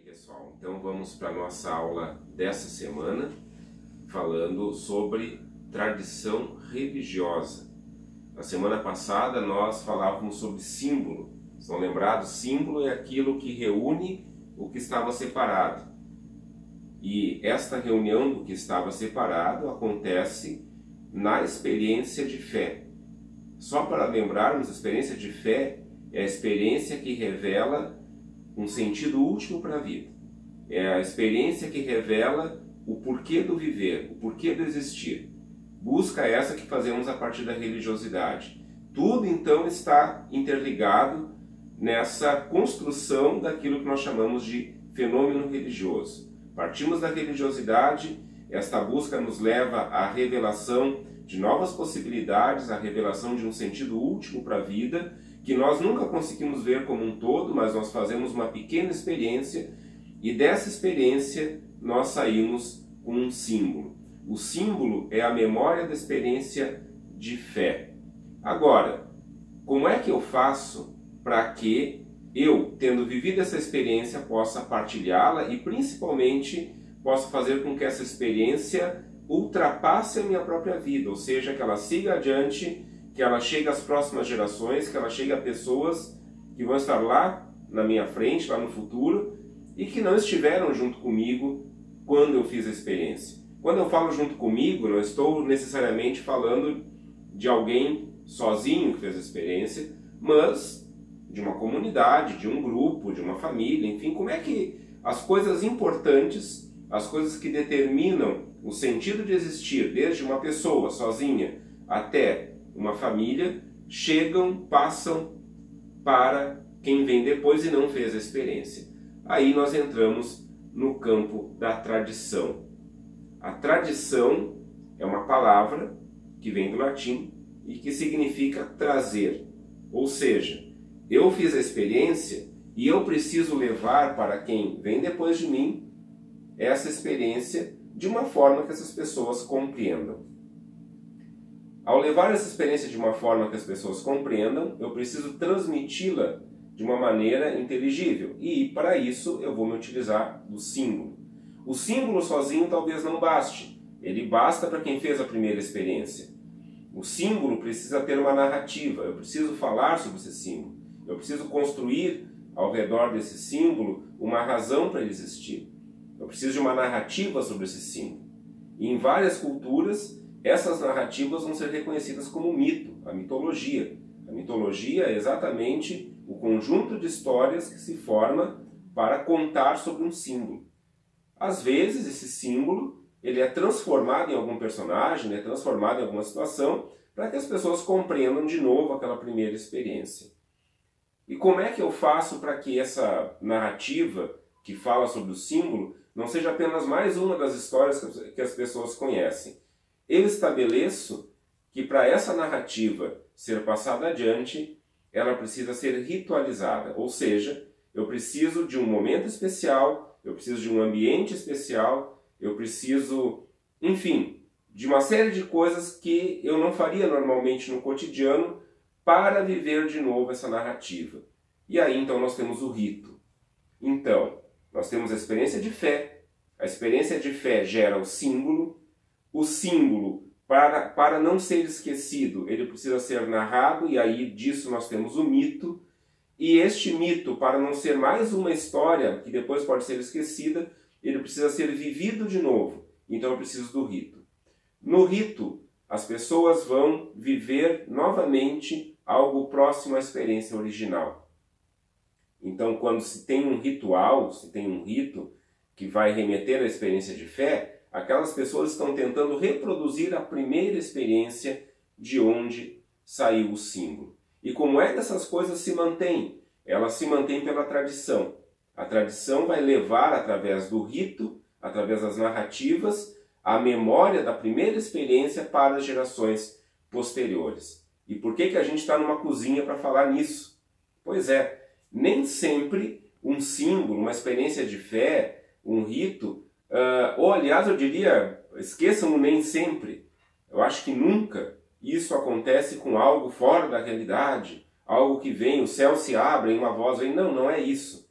Pessoal, então vamos para a nossa aula dessa semana, falando sobre tradição religiosa. Na semana passada nós falávamos sobre símbolo. Estão lembrados? Símbolo é aquilo que reúne o que estava separado. E esta reunião do que estava separado acontece na experiência de fé. Só para lembrarmos, a experiência de fé é a experiência que revela um sentido último para a vida. É a experiência que revela o porquê do viver, o porquê do existir. Busca essa que fazemos a partir da religiosidade. Tudo então está interligado nessa construção daquilo que nós chamamos de fenômeno religioso. Partimos da religiosidade, esta busca nos leva à revelação de novas possibilidades, à revelação de um sentido último para a vida, que nós nunca conseguimos ver como um todo, mas nós fazemos uma pequena experiência e dessa experiência nós saímos com um símbolo. O símbolo é a memória da experiência de fé. Agora, como é que eu faço para que eu, tendo vivido essa experiência, possa partilhá-la e principalmente possa fazer com que essa experiência ultrapasse a minha própria vida, ou seja, que ela siga adiante, que ela chegue às próximas gerações, que ela chegue a pessoas que vão estar lá na minha frente, lá no futuro, e que não estiveram junto comigo quando eu fiz a experiência. Quando eu falo junto comigo, não estou necessariamente falando de alguém sozinho que fez a experiência, mas de uma comunidade, de um grupo, de uma família, enfim, como é que as coisas importantes, as coisas que determinam o sentido de existir, desde uma pessoa sozinha até uma família, chegam, passam para quem vem depois e não fez a experiência. Aí nós entramos no campo da tradição. A tradição é uma palavra que vem do latim e que significa trazer. Ou seja, eu fiz a experiência e eu preciso levar para quem vem depois de mim essa experiência de uma forma que essas pessoas compreendam. Ao levar essa experiência de uma forma que as pessoas compreendam, eu preciso transmiti-la de uma maneira inteligível. E para isso eu vou me utilizar do símbolo. O símbolo sozinho talvez não baste. Ele basta para quem fez a primeira experiência. O símbolo precisa ter uma narrativa. Eu preciso falar sobre esse símbolo. Eu preciso construir ao redor desse símbolo uma razão para ele existir. Eu preciso de uma narrativa sobre esse símbolo. E em várias culturas, essas narrativas vão ser reconhecidas como mito, a mitologia. A mitologia é exatamente o conjunto de histórias que se forma para contar sobre um símbolo. Às vezes, esse símbolo ele é transformado em algum personagem, é transformado em alguma situação, para que as pessoas compreendam de novo aquela primeira experiência. E como é que eu faço para que essa narrativa que fala sobre o símbolo não seja apenas mais uma das histórias que as pessoas conhecem? Eu estabeleço que para essa narrativa ser passada adiante, ela precisa ser ritualizada, ou seja, eu preciso de um momento especial, eu preciso de um ambiente especial, eu preciso, enfim, de uma série de coisas que eu não faria normalmente no cotidiano para viver de novo essa narrativa. E aí então nós temos o rito. Então, nós temos a experiência de fé. A experiência de fé gera o símbolo, para não ser esquecido, ele precisa ser narrado, e aí disso nós temos o mito. E este mito, para não ser mais uma história que depois pode ser esquecida, ele precisa ser vivido de novo. Então eu preciso do rito. No rito, as pessoas vão viver novamente algo próximo à experiência original. Então quando se tem um ritual, se tem um rito que vai remeter à experiência de fé, aquelas pessoas estão tentando reproduzir a primeira experiência de onde saiu o símbolo. E como é que essas coisas se mantêm? Elas se mantêm pela tradição. A tradição vai levar, através do rito, através das narrativas, a memória da primeira experiência para as gerações posteriores. E por que a gente está numa cozinha para falar nisso? Pois é, nem sempre um símbolo, uma experiência de fé, um rito, ou aliás eu diria, esqueçam o nem sempre. Eu acho que nunca isso acontece com algo fora da realidade, algo que vem, o céu se abre e uma voz vem. Não, não é isso.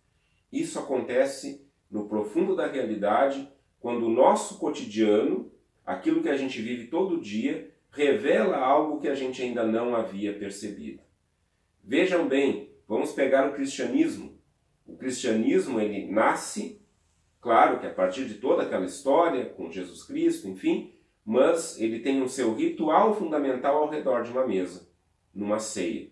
Isso acontece no profundo da realidade, quando o nosso cotidiano, aquilo que a gente vive todo dia, revela algo que a gente ainda não havia percebido. Vejam bem, vamos pegar o cristianismo. O cristianismo, ele nasce, claro que a partir de toda aquela história, com Jesus Cristo, enfim, mas ele tem o seu ritual fundamental ao redor de uma mesa, numa ceia.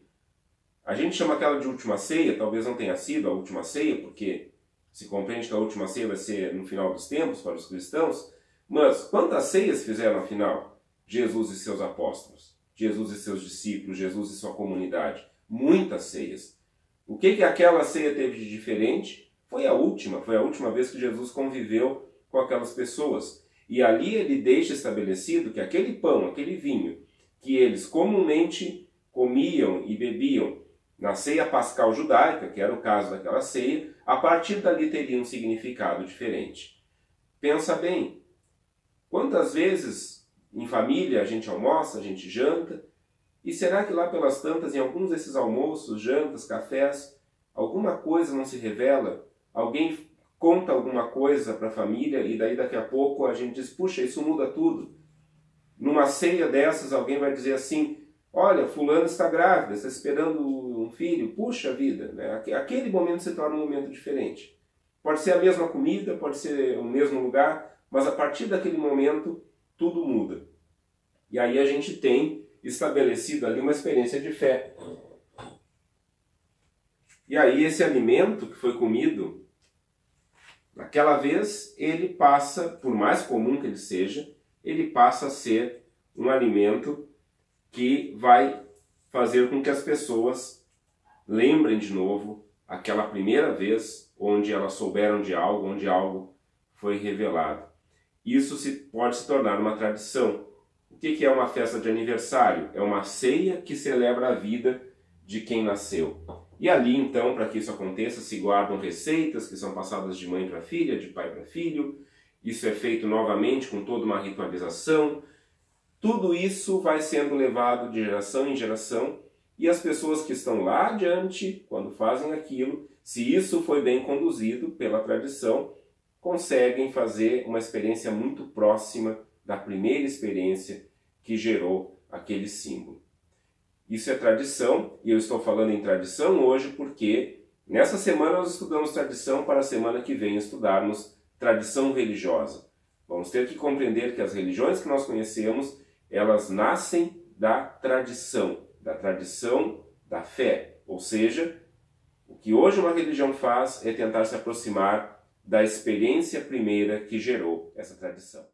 A gente chama aquela de última ceia, talvez não tenha sido a última ceia, porque se compreende que a última ceia vai ser no final dos tempos para os cristãos, mas quantas ceias fizeram afinal Jesus e seus apóstolos, Jesus e seus discípulos, Jesus e sua comunidade? Muitas ceias. O que aquela ceia teve de diferente? Foi a última vez que Jesus conviveu com aquelas pessoas. E ali ele deixa estabelecido que aquele pão, aquele vinho, que eles comumente comiam e bebiam na ceia pascal judaica, que era o caso daquela ceia, a partir dali teria um significado diferente. Pensa bem, quantas vezes em família a gente almoça, a gente janta, e será que lá pelas tantas, em alguns desses almoços, jantas, cafés, alguma coisa não se revela? Alguém conta alguma coisa para a família e daí daqui a pouco a gente diz, puxa, isso muda tudo. Numa ceia dessas alguém vai dizer assim, olha, fulano está grávida, está esperando um filho, puxa vida, né? Aquele momento se torna um momento diferente. Pode ser a mesma comida, pode ser o mesmo lugar, mas a partir daquele momento tudo muda. E aí a gente tem estabelecido ali uma experiência de fé. E aí esse alimento que foi comido, naquela vez, ele passa, por mais comum que ele seja, ele passa a ser um alimento que vai fazer com que as pessoas lembrem de novo aquela primeira vez onde elas souberam de algo, onde algo foi revelado. Isso pode se tornar uma tradição. O que é uma festa de aniversário? É uma ceia que celebra a vida de quem nasceu. E ali, então, para que isso aconteça, se guardam receitas que são passadas de mãe para filha, de pai para filho. Isso é feito novamente com toda uma ritualização. Tudo isso vai sendo levado de geração em geração e as pessoas que estão lá adiante, quando fazem aquilo, se isso foi bem conduzido pela tradição, conseguem fazer uma experiência muito próxima da primeira experiência que gerou aquele símbolo. Isso é tradição, e eu estou falando em tradição hoje porque nessa semana nós estudamos tradição, para a semana que vem estudarmos tradição religiosa. Vamos ter que compreender que as religiões que nós conhecemos, elas nascem da tradição da fé. Ou seja, o que hoje uma religião faz é tentar se aproximar da experiência primeira que gerou essa tradição.